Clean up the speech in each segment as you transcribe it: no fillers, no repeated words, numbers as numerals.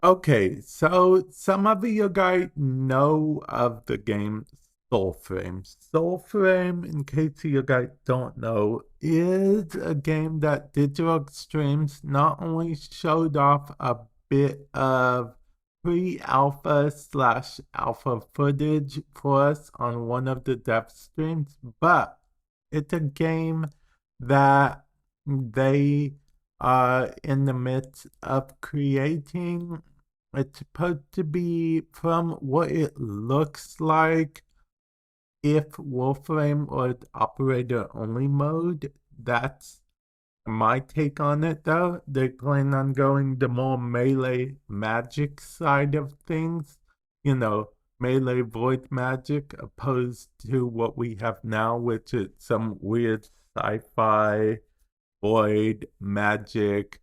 Okay, so some of you guys know of the game Soulframe. Soulframe, in case you guys don't know, is a game that Digital Extremes not only showed off a bit of pre-alpha slash alpha footage for us on one of the dev streams, but it's a game that they are in the midst of creating. It's supposed to be, from what it looks like, if Warframe or operator only mode. That's my take on it, though. They plan on going the more melee magic side of things, you know, melee void magic, opposed to what we have now, which is some weird sci-fi void magic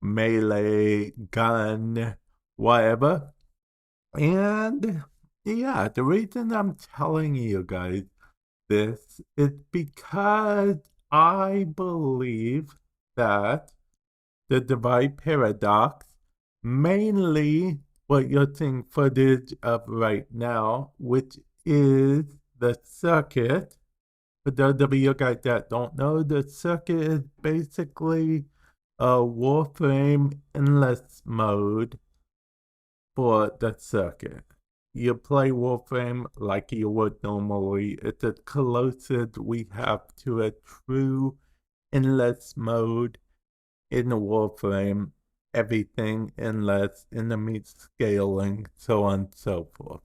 melee gun, whatever. And yeah, the reason I'm telling you guys this is because I believe that the Duviri Paradox, mainly what you're seeing footage of right now, which is the circuit. For those of you guys that don't know, the circuit is basically a Warframe endless mode for the circuit. You play Warframe like you would normally. It's the closest we have to a true endless mode in the Warframe. Everything endless, enemies scaling, so on and so forth.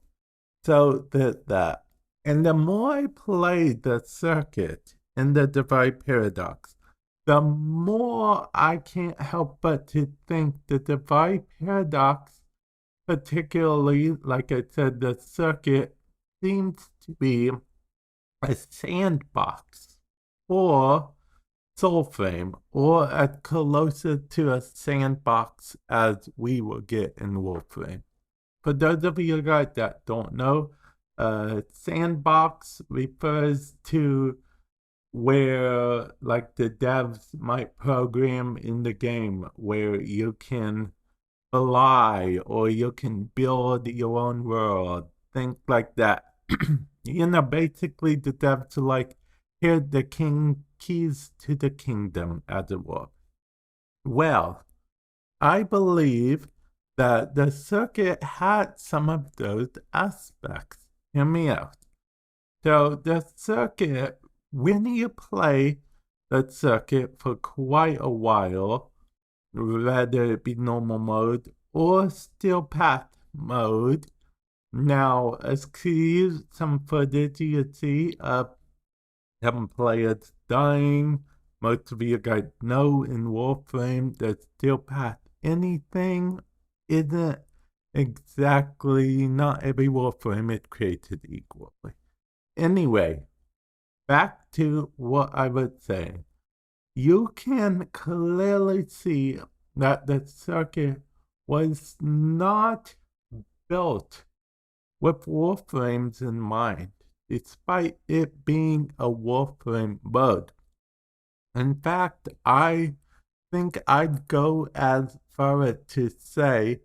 So that. And the more I play the circuit in the Duviri Paradox, the more I can't help but to think the Duviri Paradox, particularly, like I said, the circuit, seems to be a sandbox or Soulframe, or as closer to a sandbox as we will get in Warframe. For those of you guys that don't know, Sandbox refers to where, like, the devs might program in the game where you can fly or you can build your own world, things like that. You know, basically the devs are like, here the keys to the kingdom, as it were. Well, I believe that the circuit had some of those aspects. Hear me out. So the circuit, when you play the circuit for quite a while, whether it be normal mode or steel path mode, now as to use some footage you see of some players dying. Most of you guys know in Warframe that steel path anything isn't exactly, not every Warframe is created equally. Anyway, back to what I was saying. You can clearly see that the circuit was not built with Warframes in mind, despite it being a Warframe mode. In fact, I think I'd go as far as to say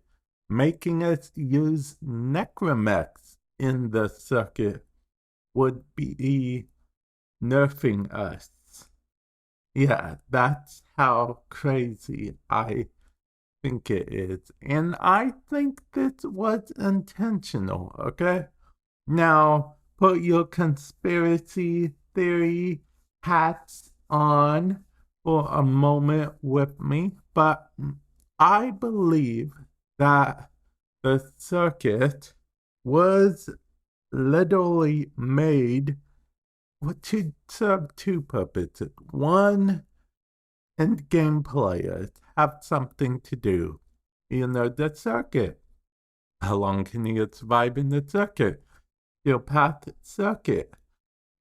making us use necromechs in the circuit would be nerfing us. Yeah, that's how crazy I think it is. And I think this was intentional, okay? Now, put your conspiracy theory hats on for a moment with me, but I believe that the circuit was literally made to serve two purposes. One, end game players have something to do. You know, the circuit. How long can you survive in the circuit? Your path circuit,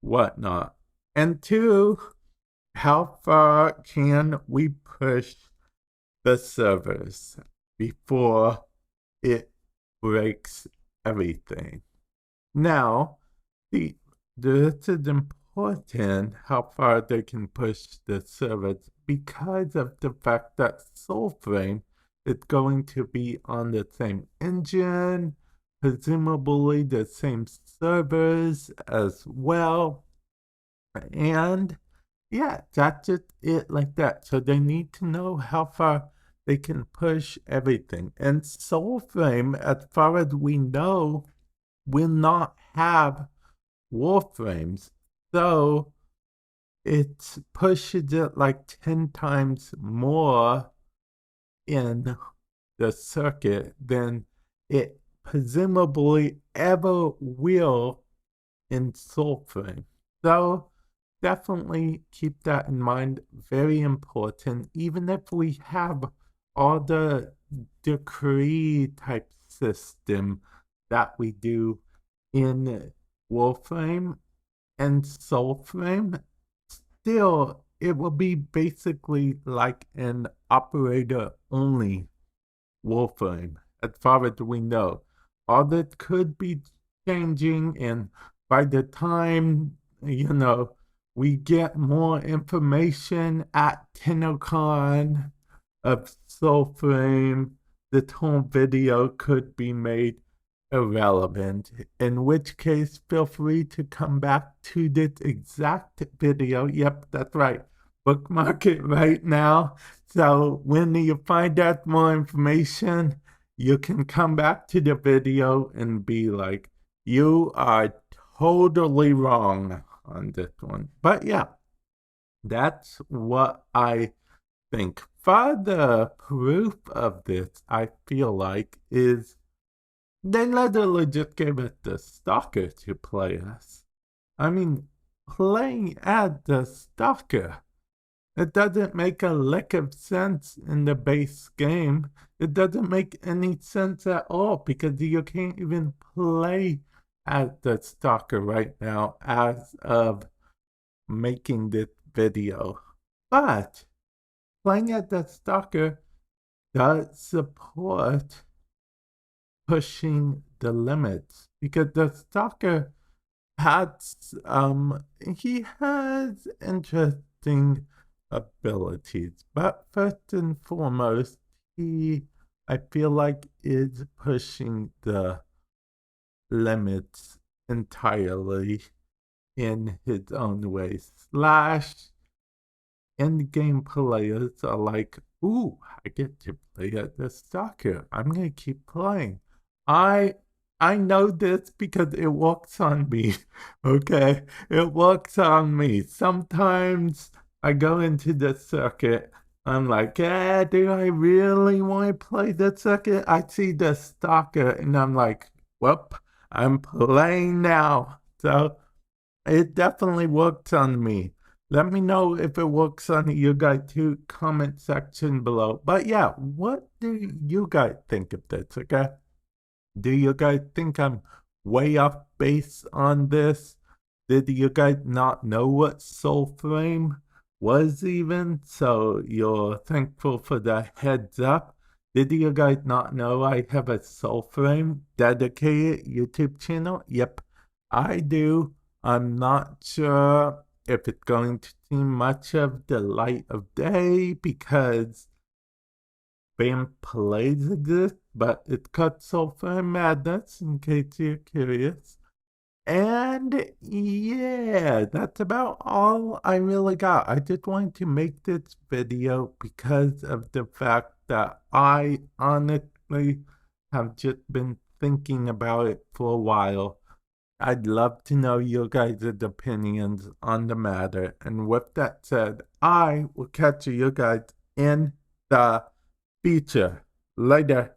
whatnot. And two, how far can we push the servers before it breaks everything? Now, this is important how far they can push the servers because of the fact that Soulframe it's going to be on the same engine, presumably the same servers as well. And yeah, that's just it like that. So they need to know how far they can push everything. And Soulframe, as far as we know, will not have Warframes. So it pushes it like 10 times more in the circuit than it presumably ever will in Soulframe. So definitely keep that in mind. Very important. Even if we have all the decree type system that we do in Warframe and Soulframe, still it will be basically like an operator only Warframe, as far as we know. All that could be changing, and by the time, we get more information at TennoCon of Soulframe, the whole video could be made irrelevant, in which case feel free to come back to this exact video. Yep, that's right. Bookmark it right now. So when you find out more information, you can come back to the video and be like, you are totally wrong on this one. But yeah, that's what I think. Further proof of this, I feel like, is they literally just gave it the stalker to play as. I mean, playing as the stalker. It doesn't make a lick of sense in the base game. It doesn't make any sense at all because you can't even play as the stalker right now as of making this video. But playing as the stalker does support pushing the limits because the stalker has he has interesting abilities, but first and foremost, he, I feel like, is pushing the limits entirely in his own way. Slash endgame players are like, ooh, I get to play at the stalker. I'm gonna keep playing. I know this because it works on me. Okay, it works on me. Sometimes I go into the circuit. I'm like, do I really want to play the circuit? I see the stalker and I'm like, whoop, I'm playing now. So it definitely works on me. Let me know if it works on you guys too. Comment section below. But yeah, what do you guys think of this, okay? Do you guys think I'm way off base on this? Did you guys not know what Soulframe was even? So you're thankful for the heads up. Did you guys not know I have a Soulframe dedicated YouTube channel? Yep, I do. I'm not sure if it's going to see much of the light of day because Vamp plays exist, but it's called Soulframe Madness, in case you're curious. And yeah, that's about all I really got. I just wanted to make this video because of the fact that I honestly have just been thinking about it for a while. I'd love to know your guys' opinions on the matter. And with that said, I will catch you guys in the future. Later.